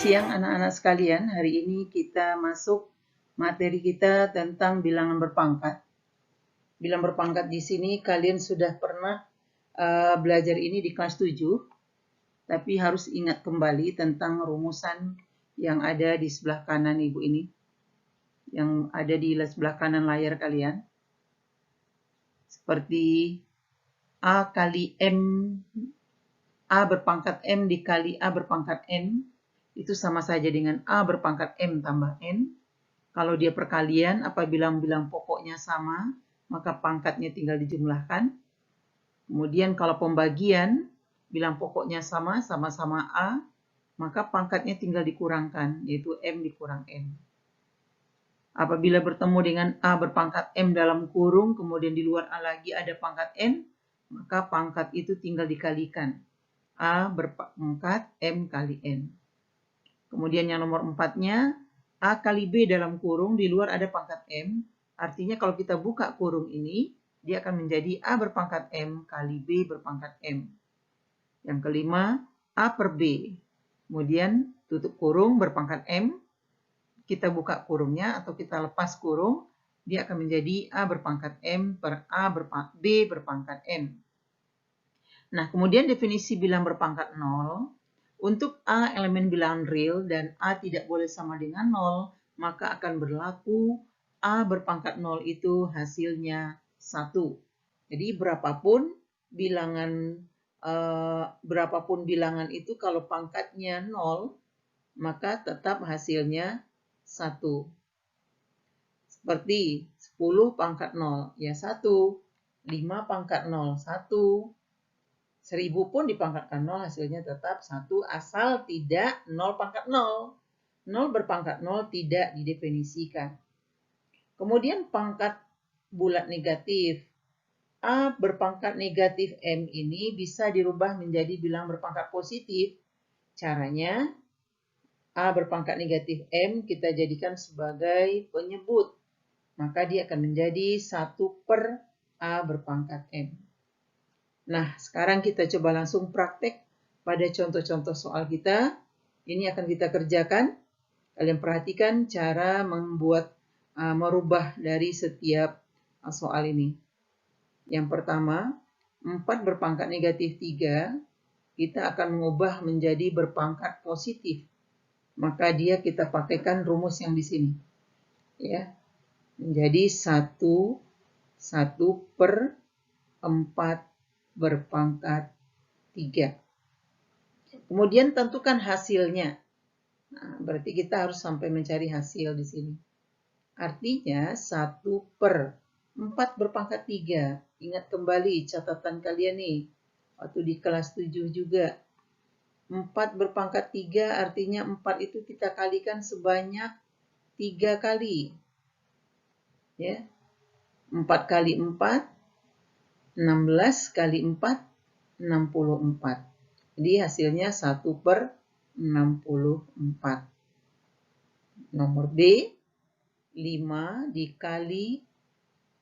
siang anak-anak sekalian, hari ini kita masuk materi kita tentang bilangan berpangkat. Bilangan berpangkat di sini kalian sudah pernah belajar ini di kelas 7, tapi harus ingat kembali tentang rumusan yang ada di sebelah kanan ibu ini, yang ada di sebelah kanan layar kalian. Seperti A kali M, A berpangkat M dikali A berpangkat N, itu sama saja dengan A berpangkat M tambah N. Kalau dia perkalian, apabila bilang pokoknya sama, maka pangkatnya tinggal dijumlahkan. Kemudian kalau pembagian, bilang pokoknya sama, sama-sama A, maka pangkatnya tinggal dikurangkan, yaitu M dikurang N. Apabila bertemu dengan A berpangkat M dalam kurung, kemudian di luar A lagi ada pangkat N, maka pangkat itu tinggal dikalikan. A berpangkat M kali N. Kemudian yang nomor 4-nya, A kali B dalam kurung, di luar ada pangkat M. Artinya kalau kita buka kurung ini, dia akan menjadi A berpangkat M kali B berpangkat M. Yang kelima, A per B. Kemudian tutup kurung berpangkat M. Kita buka kurungnya atau kita lepas kurung, dia akan menjadi A berpangkat M per A B berpangkat N. Nah, kemudian definisi bilang berpangkat 0. Untuk A elemen bilangan real dan A tidak boleh sama dengan 0, maka akan berlaku A berpangkat 0 itu hasilnya 1. Jadi berapapun bilangan itu kalau pangkatnya 0, maka tetap hasilnya 1. Seperti 10 pangkat 0, ya 1. 5 pangkat 0, 1. 1000 pun dipangkatkan 0 hasilnya tetap 1 asal tidak 0 pangkat 0. 0 berpangkat 0 tidak didefinisikan. Kemudian pangkat bulat negatif. A berpangkat negatif M ini bisa dirubah menjadi bilang berpangkat positif. Caranya A berpangkat negatif M kita jadikan sebagai penyebut. Maka dia akan menjadi 1 per A berpangkat M. Nah, sekarang kita coba langsung praktek pada contoh-contoh soal kita. Ini akan kita kerjakan. Kalian perhatikan cara merubah dari setiap soal ini. Yang pertama, 4 berpangkat negatif 3, kita akan mengubah menjadi berpangkat positif. Maka dia kita pakaikan rumus yang di sini. Ya, menjadi 1 per 4 berpangkat 3. Kemudian tentukan hasilnya. Nah, berarti kita harus sampai mencari hasil di sini. Artinya 1 per 4 berpangkat 3. Ingat kembali catatan kalian nih. Waktu di kelas 7 juga. 4 berpangkat 3 artinya 4 itu kita kalikan sebanyak 3 kali. Ya. 4 kali 4. 16 kali 4, 64. Jadi hasilnya 1 per 64. Nomor D, 5 dikali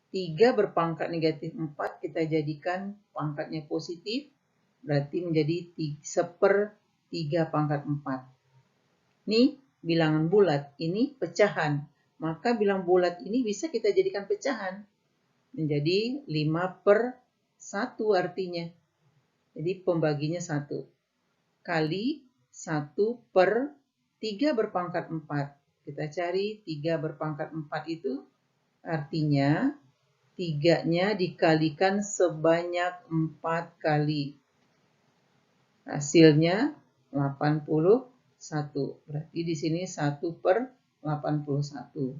3 berpangkat negatif 4, kita jadikan pangkatnya positif, berarti menjadi 1 per 3 pangkat 4. Ini bilangan bulat, ini pecahan. Maka bilangan bulat ini bisa kita jadikan pecahan. Menjadi 5 per 1 artinya. Jadi pembaginya 1. Kali 1 per 3 berpangkat 4. Kita cari 3 berpangkat 4 itu artinya 3-nya dikalikan sebanyak 4 kali. Hasilnya 81. Berarti di sini 1 per 81.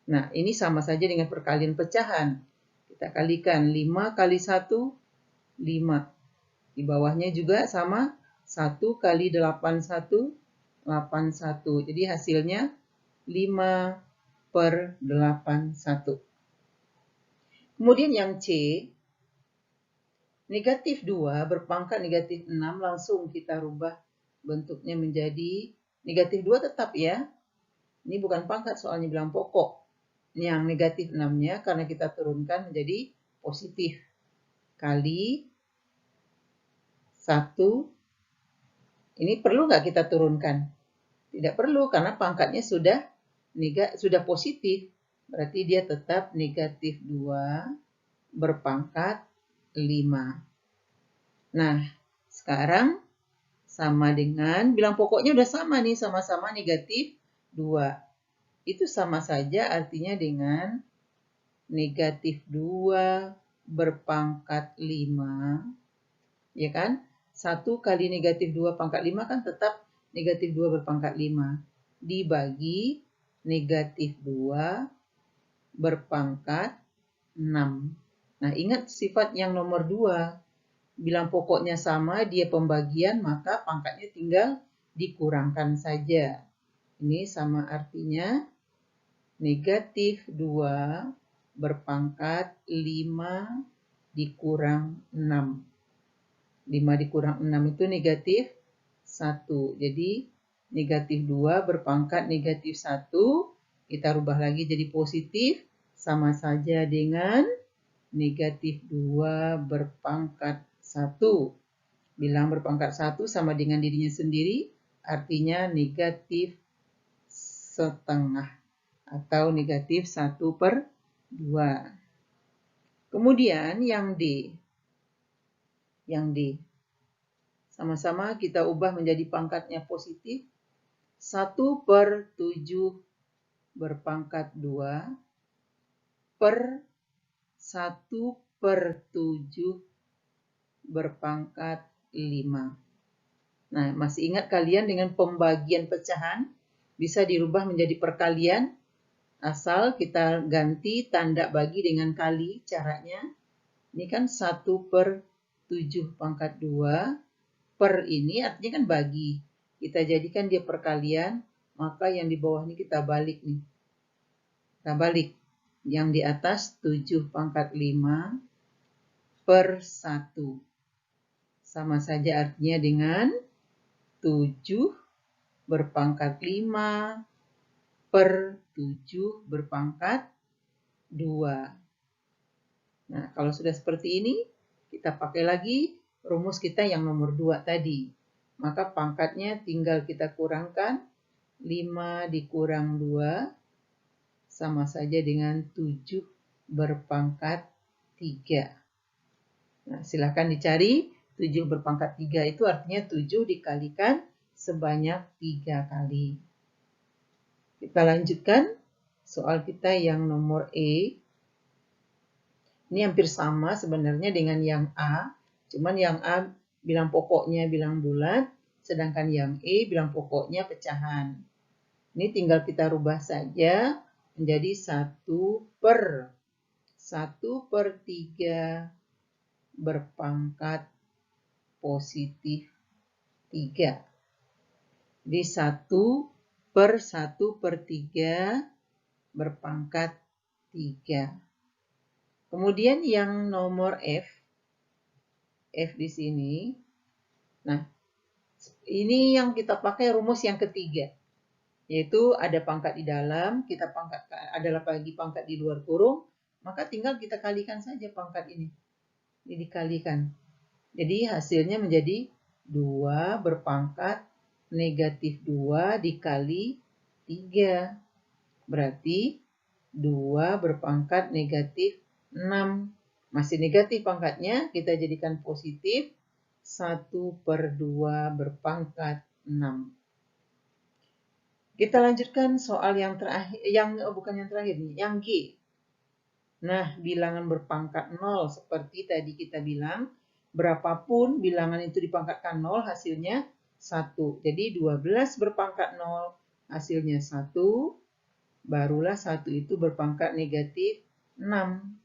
Nah, ini sama saja dengan perkalian pecahan. Kita kalikan 5 kali 1, 5. Di bawahnya juga sama, 1 kali 81, 81. Jadi hasilnya 5 per 81. Kemudian yang C, negatif 2 berpangkat negatif 6, langsung kita rubah bentuknya menjadi negatif 2 tetap ya. Ini bukan pangkat soalnya bilang pokok. Yang negatif 6-nya karena kita turunkan menjadi positif. Kali 1. Ini perlu nggak kita turunkan? Tidak perlu karena pangkatnya sudah positif. Berarti dia tetap negatif 2 berpangkat 5. Nah, sekarang sama dengan, bilang pokoknya udah sama nih, sama-sama negatif 2. Itu sama saja artinya dengan negatif 2 berpangkat 5. Ya kan? 1 kali negatif 2 pangkat 5 kan tetap negatif 2 berpangkat 5. Dibagi negatif 2 berpangkat 6. Nah, ingat sifat yang nomor 2. Bilang pokoknya sama, dia pembagian, maka pangkatnya tinggal dikurangkan saja. Ini sama artinya negatif 2 berpangkat 5 dikurang 6. 5 dikurang 6 itu negatif 1. Jadi negatif 2 berpangkat negatif 1. Kita rubah lagi jadi positif. Sama saja dengan negatif 2 berpangkat 1. Bilang berpangkat 1 sama dengan dirinya sendiri. Artinya negatif setengah. Atau negatif 1/2. Kemudian yang D. Yang D. Sama-sama kita ubah menjadi pangkatnya positif. 1/7 berpangkat 2 per 1/7 berpangkat 5. Nah, masih ingat kalian dengan pembagian pecahan bisa dirubah menjadi perkalian. Asal kita ganti tanda bagi dengan kali caranya. Ini kan 1/7 pangkat 2 per ini artinya kan bagi. Kita jadikan dia perkalian, maka yang di bawah ini kita balik nih. Kita balik. Yang di atas 7 pangkat 5 per 1. Sama saja artinya dengan 7 berpangkat 5 per 7 berpangkat 2. Nah, kalau sudah seperti ini, kita pakai lagi rumus kita yang nomor 2 tadi. Maka pangkatnya tinggal kita kurangkan. 5 dikurang 2 sama saja dengan 7 berpangkat 3. Nah, silahkan dicari. 7 berpangkat 3 itu artinya 7 dikalikan sebanyak 3 kali. Kita lanjutkan soal kita yang nomor E. Ini hampir sama sebenarnya dengan yang A. Cuman yang A bilang pokoknya bilang bulat, sedangkan yang E bilang pokoknya pecahan. Ini tinggal kita rubah saja menjadi 1/1/3 berpangkat positif 3. Jadi 1/1/3 berpangkat 3. Kemudian yang nomor F di sini. Nah, ini yang kita pakai rumus yang ketiga. Yaitu ada pangkat di dalam, kita adalah bagi pangkat di luar kurung, maka tinggal kita kalikan saja pangkat ini. Ini dikalikan. Jadi hasilnya menjadi 2 berpangkat negatif 2 dikali 3. Berarti 2 berpangkat negatif 6. Masih negatif pangkatnya, kita jadikan positif. 1/2 berpangkat 6. Kita lanjutkan soal yang terakhir, bukan yang terakhir nih, yang G. Nah, bilangan berpangkat 0 seperti tadi kita bilang, berapapun bilangan itu dipangkatkan 0, hasilnya 1. Jadi 12 berpangkat 0, hasilnya 1. Barulah 1 itu berpangkat negatif 6.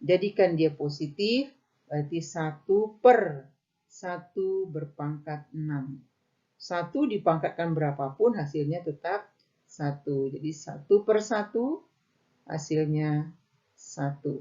Jadikan dia positif, berarti 1/1 berpangkat 6. 1 dipangkatkan berapapun, hasilnya tetap 1. Jadi 1/1, hasilnya 1.